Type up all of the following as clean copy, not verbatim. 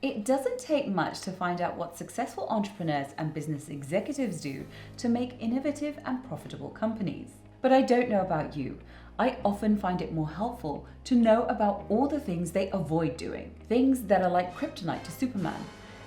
It doesn't take much to find out what successful entrepreneurs and business executives do to make innovative and profitable companies. But I don't know about you. I often find it more helpful to know about all the things they avoid doing, things that are like kryptonite to Superman,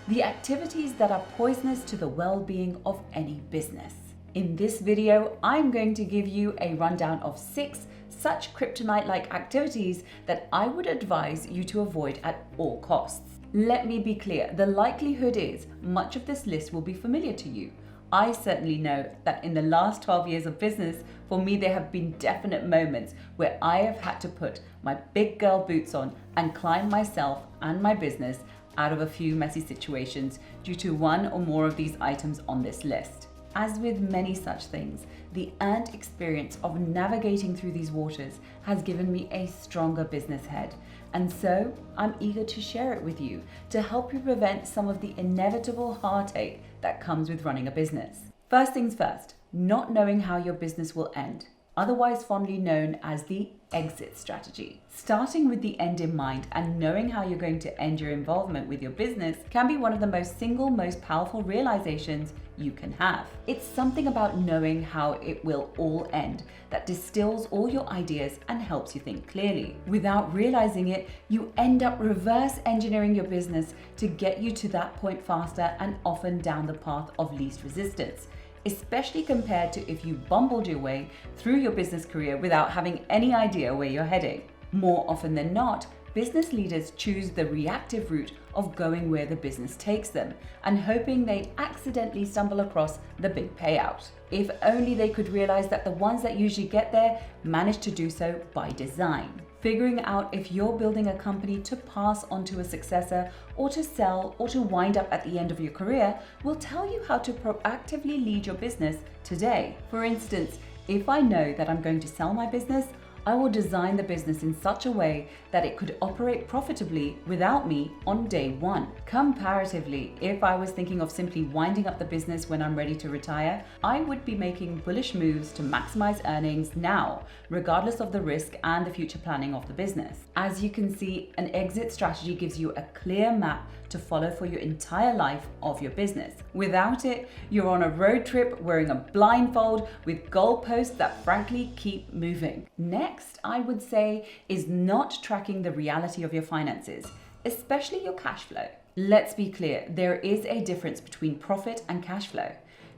the activities that are poisonous to the well-being of any business. In this video, I'm going to give you a rundown of 6 such kryptonite-like activities that I would advise you to avoid at all costs. Let me be clear, the likelihood is much of this list will be familiar to you. I certainly know that in the last 12 years of business, for me there have been definite moments where I have had to put my big girl boots on and climb myself and my business out of a few messy situations due to one or more of these items on this list. As with many such things, the earned experience of navigating through these waters has given me a stronger business head, and so I'm eager to share it with you to help you prevent some of the inevitable heartache that comes with running a business. First things first, not knowing how your business will end, otherwise fondly known as the exit strategy. Starting with the end in mind and knowing how you're going to end your involvement with your business can be one of the most powerful realizations you can have. It's something about knowing how it will all end that distills all your ideas and helps you think clearly. Without realizing it, you end up reverse engineering your business to get you to that point faster and often down the path of least resistance, especially compared to if you bumbled your way through your business career without having any idea where you're heading. More often than not, business leaders choose the reactive route of going where the business takes them and hoping they accidentally stumble across the big payout. If only they could realize that the ones that usually get there manage to do so by design. Figuring out if you're building a company to pass on to a successor or to sell or to wind up at the end of your career will tell you how to proactively lead your business today. For instance, if I know that I'm going to sell my business, I will design the business in such a way that it could operate profitably without me on day one. Comparatively, if I was thinking of simply winding up the business when I'm ready to retire, I would be making bullish moves to maximize earnings now, regardless of the risk and the future planning of the business. As you can see, an exit strategy gives you a clear map to follow for your entire life of your business. Without it, you're on a road trip wearing a blindfold with goalposts that frankly keep moving. Next, I would say, is not tracking the reality of your finances, especially your cash flow. Let's be clear, there is a difference between profit and cash flow.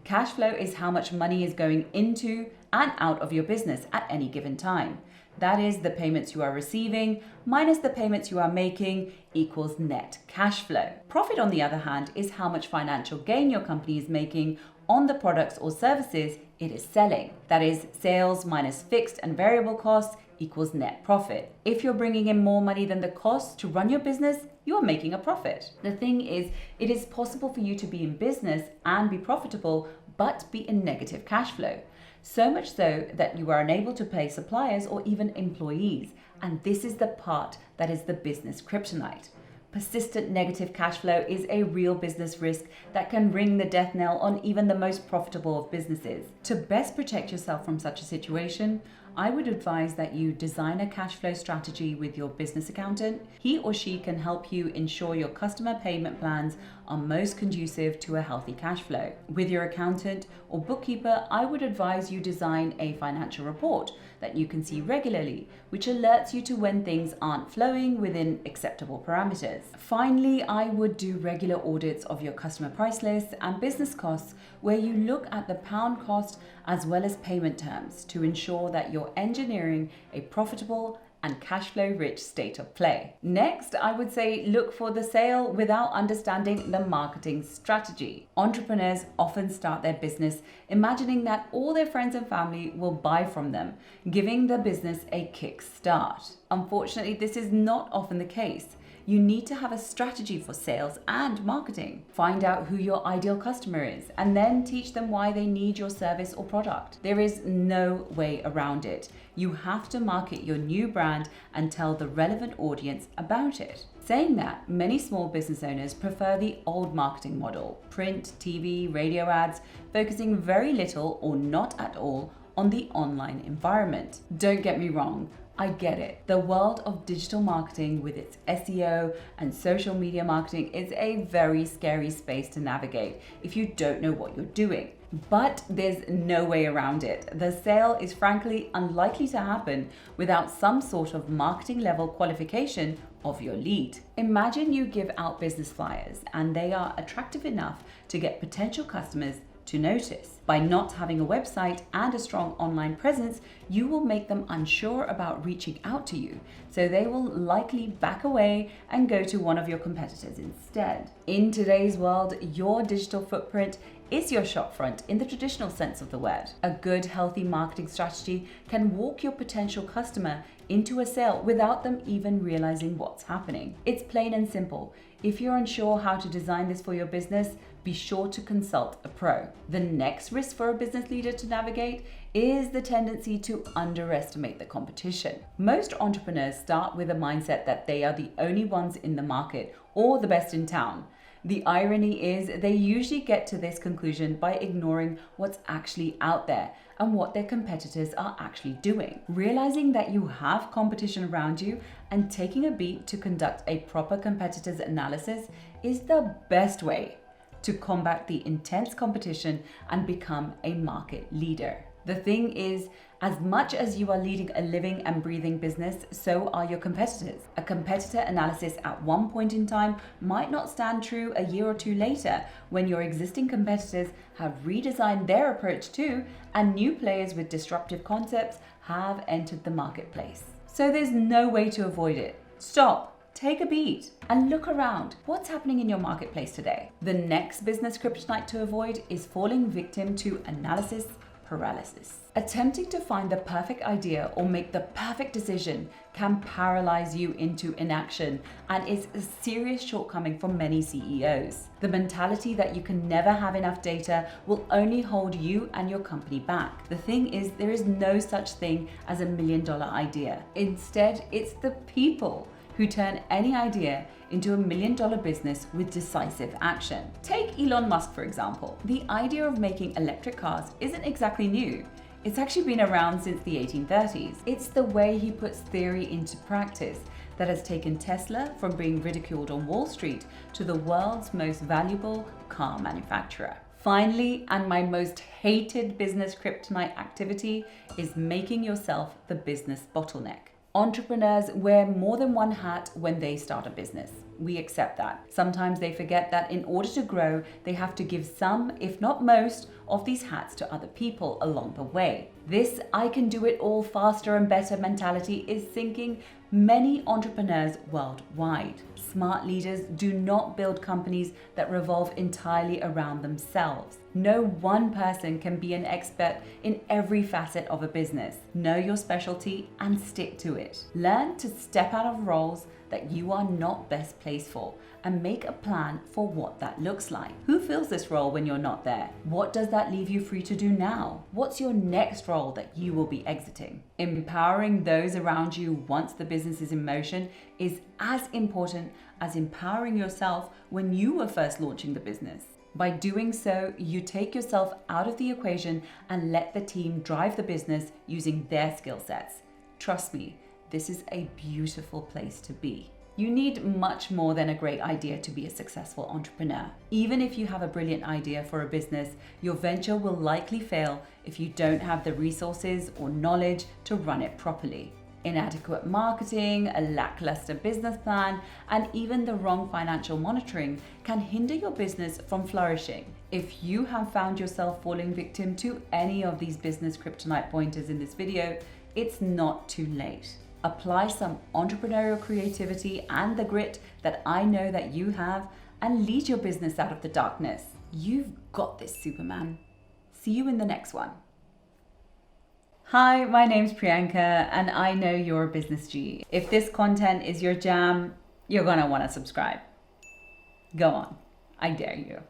Cash flow is how much money is going into and out of your business at any given time. That is the payments you are receiving minus the payments you are making equals net cash flow. Profit, on the other hand, is how much financial gain your company is making on the products or services it is selling. That is, sales minus fixed and variable costs equals net profit. If you're bringing in more money than the cost to run your business, you are making a profit. The thing is, it is possible for you to be in business and be profitable, but be in negative cash flow. So much so that you are unable to pay suppliers or even employees. And this is the part that is the business kryptonite. Persistent negative cash flow is a real business risk that can ring the death knell on even the most profitable of businesses. To best protect yourself from such a situation, I would advise that you design a cash flow strategy with your business accountant. He or she can help you ensure your customer payment plans are most conducive to a healthy cash flow. With your accountant or bookkeeper, I would advise you design a financial report that you can see regularly, which alerts you to when things aren't flowing within acceptable parameters. Finally, I would do regular audits of your customer price lists and business costs where you look at the pound cost as well as payment terms to ensure that you're engineering a profitable and cash flow rich state of play. Next, I would say look for the sale without understanding the marketing strategy. Entrepreneurs often start their business imagining that all their friends and family will buy from them, giving the business a kick start. Unfortunately, this is not often the case. You need to have a strategy for sales and marketing. Find out who your ideal customer is and then teach them why they need your service or product. There is no way around it. You have to market your new brand and tell the relevant audience about it. Saying that, many small business owners prefer the old marketing model, print, TV, radio ads, focusing very little or not at all on the online environment. Don't get me wrong, I get it. The world of digital marketing with its SEO and social media marketing is a very scary space to navigate if you don't know what you're doing. But there's no way around it. The sale is frankly unlikely to happen without some sort of marketing level qualification of your lead. Imagine you give out business flyers and they are attractive enough to get potential customers to notice. By not having a website and a strong online presence, you will make them unsure about reaching out to you, so they will likely back away and go to one of your competitors instead. In today's world, your digital footprint is your shopfront in the traditional sense of the word. A good, healthy marketing strategy can walk your potential customer into a sale without them even realizing what's happening. It's plain and simple. If you're unsure how to design this for your business, be sure to consult a pro. The next risk for a business leader to navigate is the tendency to underestimate the competition. Most entrepreneurs start with a mindset that they are the only ones in the market or the best in town. The irony is they usually get to this conclusion by ignoring what's actually out there and what their competitors are actually doing. Realizing that you have competition around you and taking a beat to conduct a proper competitors analysis is the best way to combat the intense competition and become a market leader. The thing is, as much as you are leading a living and breathing business, so are your competitors. A competitor analysis at one point in time might not stand true a year or two later when your existing competitors have redesigned their approach too, and new players with disruptive concepts have entered the marketplace. So there's no way to avoid it. Stop. Take a beat and look around. What's happening in your marketplace today? The next business kryptonite to avoid is falling victim to analysis paralysis. Attempting to find the perfect idea or make the perfect decision can paralyze you into inaction and is a serious shortcoming for many CEOs. The mentality that you can never have enough data will only hold you and your company back. The thing is, there is no such thing as a $1 million idea. Instead, it's the people who turn any idea into a $1 million business with decisive action. Take Elon Musk, for example. The idea of making electric cars isn't exactly new. It's actually been around since the 1830s. It's the way he puts theory into practice that has taken Tesla from being ridiculed on Wall Street to the world's most valuable car manufacturer. Finally, and my most hated business kryptonite activity is making yourself the business bottleneck. Entrepreneurs wear more than one hat when they start a business. We accept that. Sometimes they forget that in order to grow, they have to give some, if not most, of these hats to other people along the way. This I can do it all faster and better mentality is sinking many entrepreneurs worldwide. Smart leaders do not build companies that revolve entirely around themselves. No one person can be an expert in every facet of a business. Know your specialty and stick to it. Learn to step out of roles that you are not best placed for and make a plan for what that looks like. Who fills this role when you're not there? What does that leave you free to do now? What's your next role that you will be exiting? Empowering those around you once the business is in motion is as important as empowering yourself when you were first launching the business. By doing so, you take yourself out of the equation and let the team drive the business using their skill sets. Trust me, this is a beautiful place to be. You need much more than a great idea to be a successful entrepreneur. Even if you have a brilliant idea for a business, your venture will likely fail if you don't have the resources or knowledge to run it properly. Inadequate marketing, a lackluster business plan, and even the wrong financial monitoring can hinder your business from flourishing. If you have found yourself falling victim to any of these business kryptonite pointers in this video, it's not too late. Apply some entrepreneurial creativity and the grit that I know that you have and lead your business out of the darkness. You've got this, Superman. See you in the next one. Hi, my name's Priyanka and I know you're a business G. If this content is your jam, you're gonna wanna subscribe. Go on, I dare you.